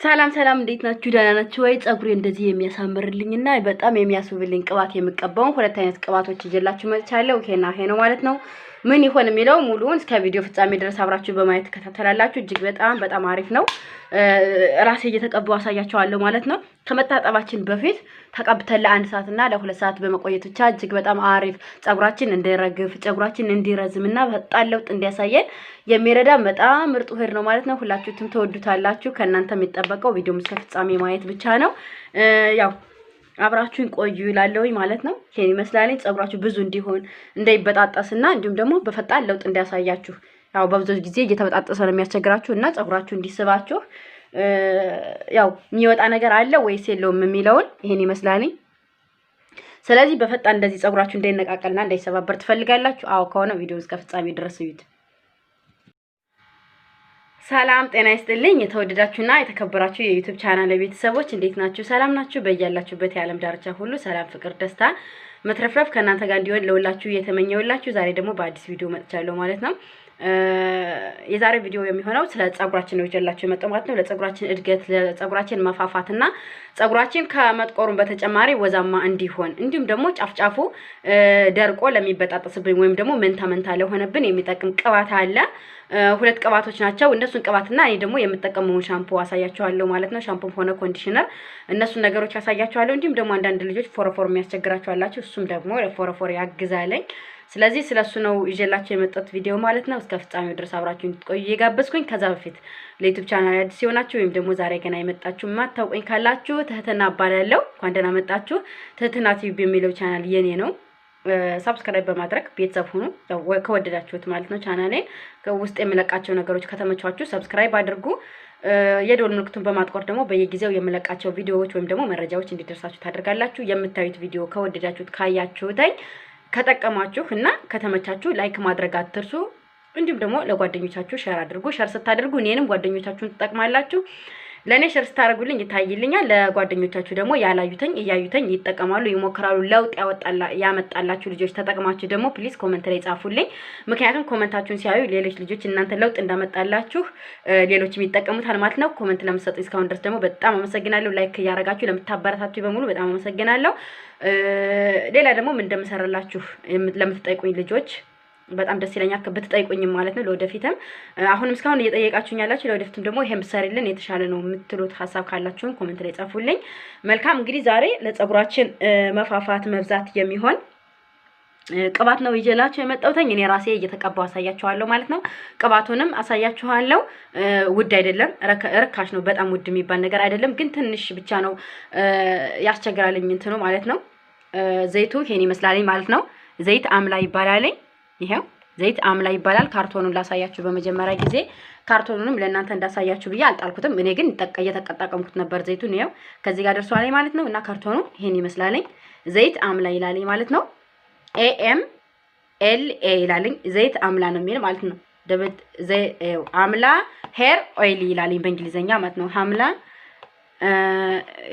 ሰላም ሰላም እንዴት ናችሁ? ደህና ናችሁ ወይ? ጸጉሬ እንደዚህ የሚያሳምርልኝና በጣም የሚያስውብልኝ ቅባት የምቀባው ሁለት አይነት ቅባቶች ይዤላችሁ መጥቻለሁ። ይሄና ይሄ ነው ማለት ነው። ምን ይሆን የሚለው ሙሉውን እስከ ቪዲዮ ፍጻሜ ድረስ አብራችሁ በማየት ተከታተላላችሁ። እጅግ በጣም አሪፍ ነው። ራሴ እየተቀባው አሳያችኋለሁ ማለት ነው። ከመታጠባችን በፊት ተቀብተን ለአንድ ሰዓት እና ለሁለት ሰዓት በመቆየት ብቻ እጅግ በጣም አሪፍ ጸጉራችን እንዲረግፍ ጸጉራችን እንዲረዝምና በጣም ለውጥ እንዲያሳየን የሚረዳ በጣም ምርጥ ውህድ ነው ማለት ነው። ሁላችሁም ተወዱታላችሁ። ከእናንተ የሚጠበቀው ቪዲዮ እስከ ፍጻሜ ማየት ብቻ ነው። ያው አብራችሁን ቆዩ ይላለሁኝ ማለት ነው። ይሄን ይመስላል ጸጉራችሁ ብዙ እንዲሆን እንዳይበጣጠስና እንዲሁም ደግሞ በፈጣን ለውጥ እንዲያሳያችሁ። ያው በብዙ ጊዜ እየተበጣጠሰ ነው የሚያስቸግራችሁ እና ጸጉራችሁ እንዲስባችሁ ያው የሚወጣ ነገር አለ ወይስ የለውም የሚለውን ይሄን ይመስላል። ስለዚህ በፈጣን እንደዚህ ጸጉራችሁ እንዳይነቃቀልና እንዳይሰባበር ትፈልጋላችሁ? አዎ ከሆነ ቪዲዮ እስከ ፍጻሜ ድረስ እዩት። ሰላም ጤና ይስጥልኝ። የተወደዳችሁና የተከበራችሁ የዩቲዩብ ቻናል ቤተሰቦች እንዴት ናችሁ? ሰላም ናችሁ? በእያላችሁበት የዓለም ዳርቻ ሁሉ ሰላም፣ ፍቅር፣ ደስታ መትረፍረፍ ከእናንተ ጋር እንዲሆን ለሁላችሁ እየተመኘሁላችሁ ዛሬ ደግሞ በአዲስ ቪዲዮ መጥቻለሁ ማለት ነው። የዛሬ ቪዲዮ የሚሆነው ስለ ጸጉራችን ነው ይዤላችሁ የመጣው ማለት ነው። ለጸጉራችን እድገት፣ ለጸጉራችን መፋፋትና ጸጉራችን ከመጥቆሩን በተጨማሪ ወዛማ እንዲሆን እንዲሁም ደግሞ ጫፍጫፉ ደርቆ ለሚበጣጠስብን ወይም ደግሞ መንታ ለሆነብን የሚጠቅም ቅባት አለ። ሁለት ቅባቶች ናቸው። እነሱን ቅባትና እኔ ደግሞ የምጠቀመውን ሻምፖ አሳያችኋለሁ ማለት ነው። ሻምፖም ሆነ ኮንዲሽነር እነሱን ነገሮች አሳያችኋለሁ። እንዲሁም ደግሞ አንዳንድ ልጆች ፎረፎር የሚያስቸግራቸው አላችሁ። እሱም ደግሞ ለፎረፎር ያግዛለኝ። ስለዚህ ስለሱ ነው ይዤላችሁ የመጣሁት ቪዲዮ ማለት ነው። እስከ ፍጻሜው ድረስ አብራችሁ እንድትቆዩ እየጋበዝኩኝ ከዛ በፊት ለዩቲዩብ ቻናል አዲስ የሆናችሁ ወይም ደግሞ ዛሬ ገና የመጣችሁ ማታውቁኝ ካላችሁ ትህትና እባላለሁ። እንኳን ደህና መጣችሁ። ትህትና ቲቪ የሚለው ቻናል የኔ ነው። ሰብስክራይብ በማድረግ ቤተሰብ ሁኑ ከወደዳችሁት ማለት ነው። ቻናሌን ውስጥ የምለቃቸው ነገሮች ከተመቻችሁ ሰብስክራይብ አድርጉ። የደወል ምልክቱን በማጥቆር ደግሞ በየጊዜው የምለቃቸው ቪዲዮዎች ወይም ደግሞ መረጃዎች እንዲደርሳችሁ ታደርጋላችሁ። የምታዩት ቪዲዮ ከወደዳችሁት ካያችሁትኝ ከጠቀማችሁ እና ከተመቻችሁ ላይክ ማድረግ አትርሱ። እንዲሁም ደግሞ ለጓደኞቻችሁ ሼር አድርጉ። ሼር ስታደርጉ እኔንም ጓደኞቻችሁን ትጠቅማላችሁ። ለኔ ሼር ስታደርጉልኝ ይታይልኛል። ለጓደኞቻችሁ ደግሞ ያላዩተኝ እያዩተኝ ይጠቀማሉ፣ ይሞክራሉ። ለውጥ ያመጣላችሁ ልጆች ተጠቅማችሁ ደግሞ ፕሊዝ ኮሜንት ላይ ጻፉልኝ። ምክንያቱም ኮሜንታችሁን ሲያዩ ሌሎች ልጆች እናንተ ለውጥ እንዳመጣላችሁ ሌሎችም ይጠቀሙታል ማለት ነው። ኮሜንት ለምትሰጡኝ እስካሁን ድረስ ደግሞ በጣም አመሰግናለሁ። ላይክ እያደረጋችሁ ለምታበረታችሁ በሙሉ በጣም አመሰግናለሁ። ሌላ ደግሞ ምን እንደምሰራላችሁ ለምትጠይቁኝ ልጆች በጣም ደስ ይለኛል ብትጠይቁኝም ማለት ነው። ለወደፊትም አሁንም እስካሁን እየጠየቃችሁኝ ያላችሁ ለወደፊትም ደግሞ ይሄን ብሰሪልን የተሻለ ነው የምትሉት ሐሳብ ካላችሁም ኮሜንት ላይ ጻፉልኝ። መልካም እንግዲህ ዛሬ ለጸጉራችን መፋፋት መብዛት የሚሆን ቅባት ነው ይዤላችሁ የመጣሁት። እኔ ራሴ እየተቀባው አሳያችኋለሁ ማለት ነው። ቅባቱንም አሳያችኋለሁ። ውድ አይደለም፣ ርካሽ ነው። በጣም ውድ የሚባል ነገር አይደለም፣ ግን ትንሽ ብቻ ነው ያስቸግራልኝ እንትኑ ማለት ነው። ዘይቱ ይሄን ይመስላልኝ ማለት ነው። ዘይት አምላ ይባላልኝ። ይሄው ዘይት አምላ ይባላል። ካርቶኑን ላሳያችሁ በመጀመሪያ ጊዜ። ካርቶኑንም ለእናንተ እንዳሳያችሁ ብዬ አልጣልኩትም። እኔ ግን እየተጠቀምኩት ነበር ዘይቱን። ይሄው ከዚህ ጋር ደርሷልኝ ማለት ነው። እና ካርቶኑ ይሄን ይመስላልኝ። ዘይት አምላ ይላልኝ ማለት ነው። AMLA ይላልኝ። ዘይት አምላ ነው የሚል ማለት ነው። አምላ ሄር ኦይል ይላልኝ በእንግሊዘኛ ማለት ነው። አምላ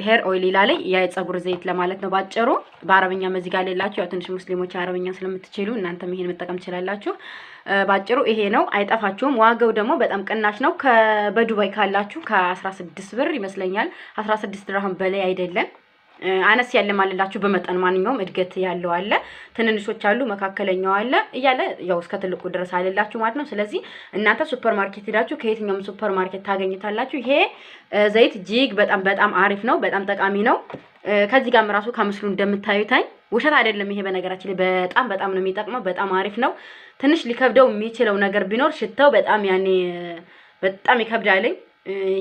ሄር ኦይል ይላልኝ የጸጉር ዘይት ለማለት ነው ባጭሩ። በአረብኛ መዚህ ጋር ሌላችሁ ያው ትንሽ ሙስሊሞች አረብኛ ስለምትችሉ እናንተም ይሄን መጠቀም ትችላላችሁ። ባጭሩ ይሄ ነው፣ አይጠፋችሁም። ዋጋው ደግሞ በጣም ቅናሽ ነው። በዱባይ ካላችሁ ከ16 ብር ይመስለኛል፣ 16 ድርሃም በላይ አይደለም። አነስ ያለ ማለላችሁ በመጠን ማንኛውም እድገት ያለው አለ፣ ትንንሾች አሉ፣ መካከለኛው አለ እያለ ያው እስከ ትልቁ ድረስ አለላችሁ ማለት ነው። ስለዚህ እናንተ ሱፐር ማርኬት ሄዳችሁ ከየትኛውም ሱፐር ማርኬት ታገኙታላችሁ። ይሄ ዘይት እጅግ በጣም አሪፍ ነው፣ በጣም ጠቃሚ ነው። ከዚህ ጋርም ራሱ ከምስሉ እንደምታዩታኝ ውሸት አይደለም። ይሄ በነገራችን ላይ በጣም ነው የሚጠቅመው፣ በጣም አሪፍ ነው። ትንሽ ሊከብደው የሚችለው ነገር ቢኖር ሽታው በጣም ይከብዳልኝ።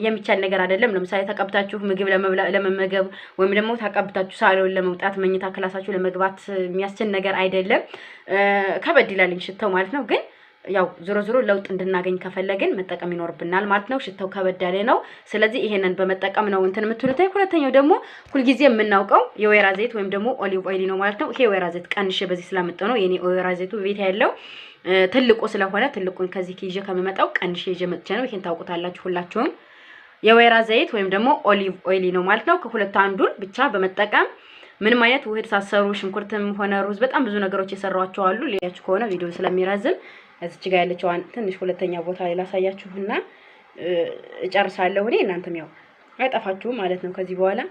የሚቻል ነገር አይደለም። ለምሳሌ ተቀብታችሁ ምግብ ለመመገብ ወይም ደግሞ ተቀብታችሁ ሳሎን ለመውጣት መኝታ ክላሳችሁ ለመግባት የሚያስችል ነገር አይደለም። ከበድ ይላልኝ ሽታው ማለት ነው። ግን ያው ዞሮ ለውጥ እንድናገኝ ከፈለግን መጠቀም ይኖርብናል ማለት ነው። ሽታው ከበድ ያለ ነው። ስለዚህ ይሄንን በመጠቀም ነው እንትን የምትሉት። ሁለተኛው ደግሞ ሁልጊዜ የምናውቀው የወይራ ዘይት ወይም ደግሞ ኦሊቭ ኦይል ነው ማለት ነው። ይሄ የወይራ ዘይት ቀንሼ በዚህ ስላመጣሁ ነው። የኔ ወይራ ዘይቱ ቤት ያለው ትልቁ ስለሆነ ትልቁን ከዚህ ይዤ ከመመጣው ቀንሼ ይዤ መጥቼ ነው። ይሄን ታውቁታላችሁ ሁላችሁም። የወይራ ዘይት ወይም ደግሞ ኦሊቭ ኦይል ነው ማለት ነው። ከሁለት አንዱን ብቻ በመጠቀም ምንም አይነት ውህድ ሳሰሩ ሽንኩርትም ሆነ ሩዝ በጣም ብዙ ነገሮች የሰራኋቸው አሉ። ሌላችሁ ከሆነ ቪዲዮ ስለሚረዝም እዚች ጋር ያለችው ትንሽ ሁለተኛ ቦታ ላይ ላሳያችሁና እጨርሳለሁ። እናንተም ያው አይጠፋችሁም ማለት ነው ከዚህ በኋላ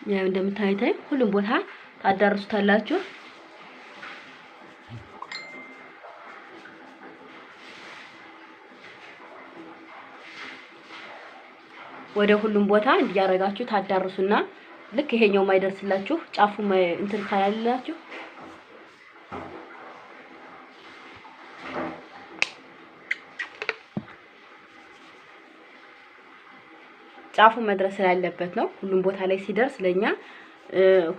ያው እንደምታዩት ሁሉም ቦታ ታዳርሱታላችሁ። ወደ ሁሉም ቦታ እንዲያረጋችሁ ታዳርሱና ልክ ይሄኛው ማይደርስላችሁ ጫፉ እንትን ካላላችሁ ጫፉ መድረስ ስላለበት ነው። ሁሉም ቦታ ላይ ሲደርስ ለኛ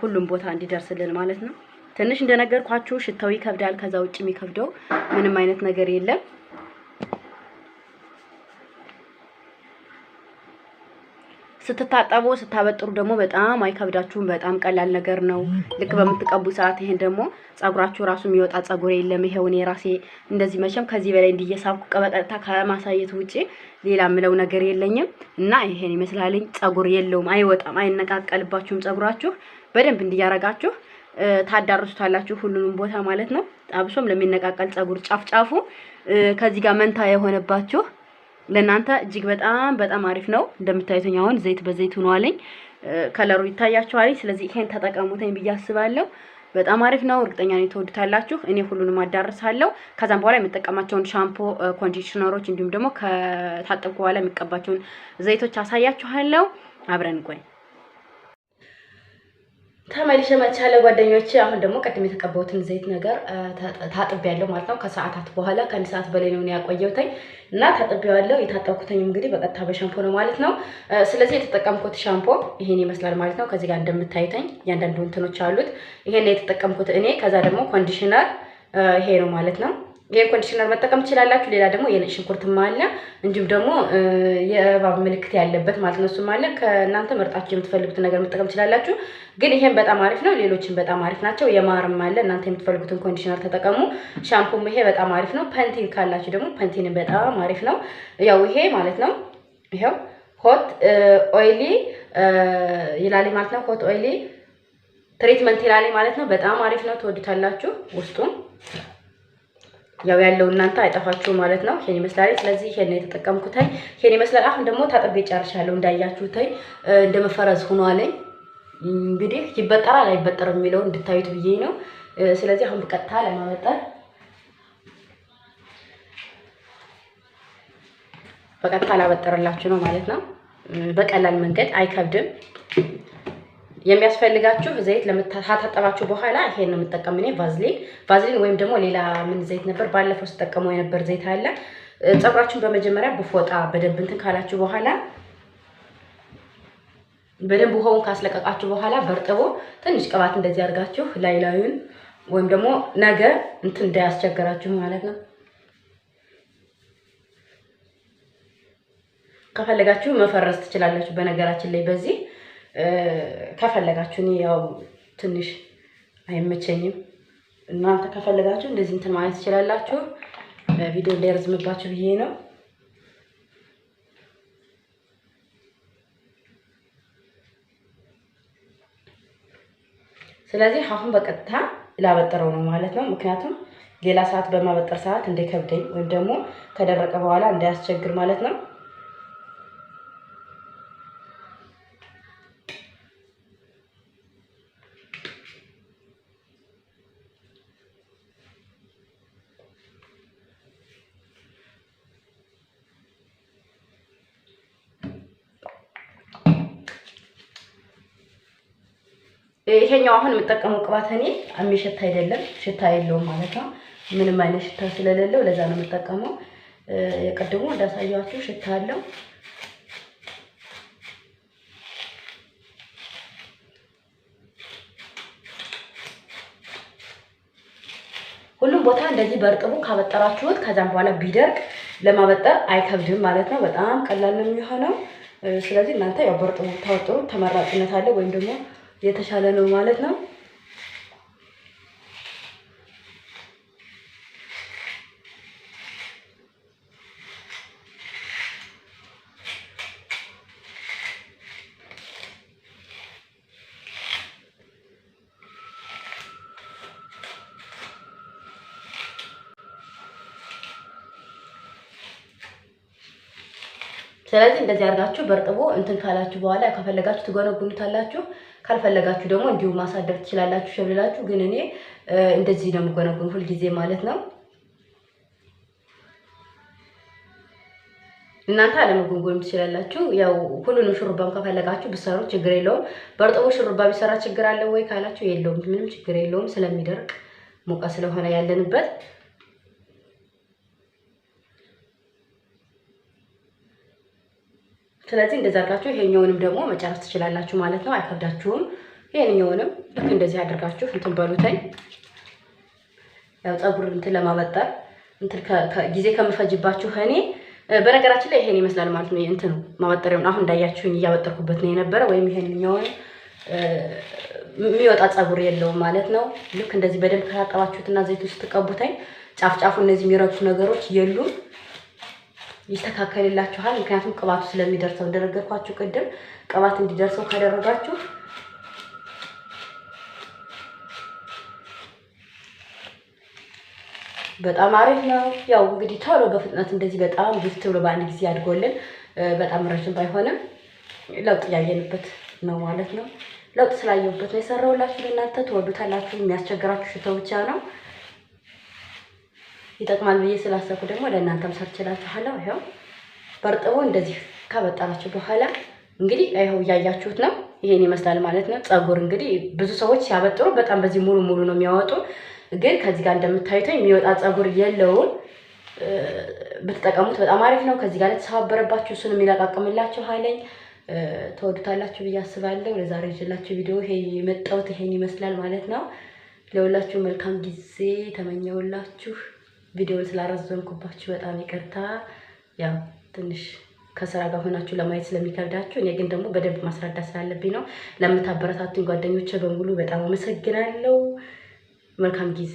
ሁሉም ቦታ እንዲደርስልን ማለት ነው። ትንሽ እንደነገርኳችሁ ሽታው ይከብዳል። ከዛ ውጭ የሚከብደው ምንም አይነት ነገር የለም። ስትታጠቡ ስታበጥሩ ደግሞ በጣም አይከብዳችሁም። በጣም ቀላል ነገር ነው። ልክ በምትቀቡ ሰዓት ይሄን ደግሞ ጸጉራችሁ ራሱ የሚወጣ ጸጉር የለም። ይሄው እኔ ራሴ እንደዚህ መቼም ከዚህ በላይ እንዲየሳብኩ ቀበቀጥታ ከማሳየት ውጪ ሌላ ምለው ነገር የለኝም እና ይሄን ይመስላልኝ። ጸጉር የለውም፣ አይወጣም፣ አይነቃቀልባችሁም። ጸጉራችሁ በደንብ እንዲያረጋችሁ ታዳርሱታላችሁ ሁሉንም ቦታ ማለት ነው። አብሶም ለሚነቃቀል ጸጉር ጫፍጫፉ ከዚህ ጋር መንታ የሆነባችሁ ለናንተ እጅግ በጣም አሪፍ ነው። እንደምታዩት አሁን ዘይት በዘይት ሆኗልኝ፣ ከለሩ ይታያችኋል። ስለዚህ ይሄን ተጠቀሙተኝ ብዬ አስባለሁ። በጣም አሪፍ ነው። እርግጠኛ ነኝ ተወዱታላችሁ። እኔ ሁሉንም አዳርሳለሁ። ከዛም በኋላ የምጠቀማቸውን ሻምፖ፣ ኮንዲሽነሮች እንዲሁም ደግሞ ከታጠብኩ በኋላ የሚቀባቸውን ዘይቶች አሳያችኋለሁ። አብረን ቆይ ተመልሼ መጥቻለሁ ጓደኞቼ። አሁን ደግሞ ቀድሜ የተቀባሁትን ዘይት ነገር ታጥቤያለሁ ማለት ነው። ከሰዓታት በኋላ ከአንድ ሰዓት በላይ ነው ያቆየሁትኝ እና ታጥቤዋለሁ። የታጠብኩትኝ እንግዲህ በቀጥታ በሻምፖ ነው ማለት ነው። ስለዚህ የተጠቀምኩት ሻምፖ ይሄን ይመስላል ማለት ነው። ከዚህ ጋር እንደምታዩትኝ እያንዳንዱ እንትኖች አሉት። ይሄን የተጠቀምኩት እኔ። ከዛ ደግሞ ኮንዲሽነር ይሄ ነው ማለት ነው። ይሄን ኮንዲሽነር መጠቀም ትችላላችሁ። ሌላ ደግሞ የነጭ ሽንኩርትም አለ፣ እንዲሁም ደግሞ የእባብ ምልክት ያለበት ማለት ነው። እሱም አለ። ከእናንተ መርጣችሁ የምትፈልጉትን ነገር መጠቀም ትችላላችሁ። ግን ይሄን በጣም አሪፍ ነው። ሌሎችም በጣም አሪፍ ናቸው። የማርም አለ። እናንተ የምትፈልጉትን ኮንዲሽነር ተጠቀሙ። ሻምፖም ይሄ በጣም አሪፍ ነው። ፐንቲን ካላችሁ ደግሞ ፐንቲን በጣም አሪፍ ነው። ያው ይሄ ማለት ነው ይሄው ሆት ኦይሊ ይላል ማለት ነው። ሆት ኦይሊ ትሪትመንት ይላል ማለት ነው። በጣም አሪፍ ነው። ትወዱታላችሁ ውስጡን ያው ያለው እናንተ አይጠፋችሁ ማለት ነው። ይሄን ይመስላል። ስለዚህ ይሄን ነው የተጠቀምኩት። ይሄን ይመስላል። አሁን ደግሞ ታጥቤ ጨርሻለሁ። እንዳያችሁት እንደመፈረዝ ሆኗልኝ። እንግዲህ ይበጠራል አይበጠርም የሚለው እንድታዩት ብዬ ነው። ስለዚህ አሁን በቀጥታ ለማበጠር በቀጥታ ላበጠርላችሁ ነው ማለት ነው። በቀላል መንገድ አይከብድም። የሚያስፈልጋችሁ ዘይት ለምታጠባችሁ በኋላ ይሄን ነው የምጠቀም እኔ ቫዝሊን ወይም ደግሞ ሌላ ምን ዘይት ነበር ባለፈው ተጠቀመው የነበር ዘይት አለ። ጸጉራችሁን በመጀመሪያ በፎጣ በደንብ እንትን ካላችሁ በኋላ በደንብ ውሃውን ካስለቀቃችሁ በኋላ በርጥቦ ትንሽ ቅባት እንደዚህ አድርጋችሁ ላይላዩን ወይም ደግሞ ነገ እንትን እንዳያስቸግራችሁ ማለት ነው። ከፈለጋችሁ መፈረዝ ትችላላችሁ። በነገራችን ላይ በዚህ ከፈለጋችሁ እኔ ያው ትንሽ አይመቸኝም። እናንተ ከፈለጋችሁ እንደዚህ እንትን ማለት ትችላላችሁ። ቪዲዮ እንዳይረዝምባችሁ ብዬ ነው። ስለዚህ አሁን በቀጥታ ላበጠረው ነው ማለት ነው። ምክንያቱም ሌላ ሰዓት በማበጠር ሰዓት እንዳይከብደኝ ወይም ደግሞ ከደረቀ በኋላ እንዳያስቸግር ማለት ነው። ይሄኛው አሁን የምጠቀመው ቅባት እኔ የሚሸታ አይደለም፣ ሽታ የለውም ማለት ነው። ምንም አይነት ሽታ ስለሌለው ለዛ ነው የምጠቀመው። የቀድሞ እንዳሳያችሁ ሽታ አለው። ሁሉም ቦታ እንደዚህ በርጥቡ ካበጠራችሁት ከዛም በኋላ ቢደርቅ ለማበጠር አይከብድም ማለት ነው። በጣም ቀላል ነው የሚሆነው። ስለዚህ እናንተ ያው በርጥቡ ታወጥሩ ተመራጭነት አለ ወይም ደግሞ የተሻለ ነው ማለት ነው። ስለዚህ እንደዚህ አድርጋችሁ በርጥቦ እንትን ካላችሁ በኋላ ከፈለጋችሁ ትጎነጉኑታላችሁ፣ ካልፈለጋችሁ ደግሞ እንዲሁ ማሳደር ትችላላችሁ ሸብልላችሁ። ግን እኔ እንደዚህ ነው የምጎነጉን ሁል ጊዜ ማለት ነው። እናንተ አለመጎንጎን ትችላላችሁ። ያው ሁሉንም ሹሩባም ከፈለጋችሁ ብሰሩ ችግር የለውም። በርጥቦ ሹሩባ ቢሰራ ችግር አለ ወይ ካላችሁ የለውም፣ ምንም ችግር የለውም ስለሚደርቅ ሞቃ ስለሆነ ያለንበት። ስለዚህ እንደዛ አድርጋችሁ ይሄኛውንም ደግሞ መጨረስ ትችላላችሁ ማለት ነው። አይከብዳችሁም። ይሄኛውንም ልክ እንደዚህ አድርጋችሁ እንትን በሉተኝ። ያው ፀጉር እንትን ለማበጠር እንትን ጊዜ ከምፈጅባችሁ እኔ በነገራችን ላይ ይሄን ይመስላል ማለት ነው። እንትኑ ማበጠሪያውን አሁን እንዳያችሁኝ እያበጠርኩበት ነው የነበረ። ወይም ይሄንኛውን የሚወጣ ፀጉር የለውም ማለት ነው። ልክ እንደዚህ በደንብ ከታጠባችሁትና ዘይት ውስጥ ተቀቡታኝ ጫፍ ጫፉ እነዚህ የሚረግፉ ነገሮች የሉም፣ ይስተካከልላችኋል። ምክንያቱም ቅባቱ ስለሚደርሰው እንደነገርኳችሁ ቅድም ቅባት እንዲደርሰው ካደረጋችሁ በጣም አሪፍ ነው። ያው እንግዲህ ቶሎ በፍጥነት እንደዚህ በጣም ግፍት ብሎ በአንድ ጊዜ አድጎልን በጣም ረጅም ባይሆንም ለውጥ ያየንበት ነው ማለት ነው። ለውጥ ስላየሁበት ነው የሰራሁላችሁ። ለእናንተ ትወዱታላችሁ። የሚያስቸግራችሁ ሽታው ብቻ ነው። ይጠቅማል ብዬ ስላሰብኩ ደግሞ ለእናንተም ሰርችላችኋለሁ። ይሄው በርጥቦ እንደዚህ ካበጣላችሁ በኋላ እንግዲህ ይሄው እያያችሁት ነው። ይሄን ይመስላል ማለት ነው። ፀጉር እንግዲህ ብዙ ሰዎች ሲያበጥሩ በጣም በዚህ ሙሉ ሙሉ ነው የሚያወጡ። ግን ከዚህ ጋር እንደምታዩት የሚወጣ ፀጉር የለውም። ብትጠቀሙት በጣም አሪፍ ነው። ከዚህ ጋር ተሰባበረባችሁ እሱን የሚለቃቅምላችሁ ኃይለኝ ተወዱታላችሁ ብዬ አስባለሁ። ለዛሬ ይዤላችሁ ቪዲዮ ይሄ የመጣሁት ይሄን ይመስላል ማለት ነው። ለሁላችሁ መልካም ጊዜ ተመኘሁላችሁ። ቪዲዮውን ስላረዘምኩባችሁ በጣም ይቅርታ። ያው ትንሽ ከስራ ጋር ሆናችሁ ለማየት ስለሚከብዳችሁ፣ እኔ ግን ደግሞ በደንብ ማስረዳት ስላለብኝ ነው። ለምታበረታቱኝ ጓደኞቼ በሙሉ በጣም አመሰግናለሁ። መልካም ጊዜ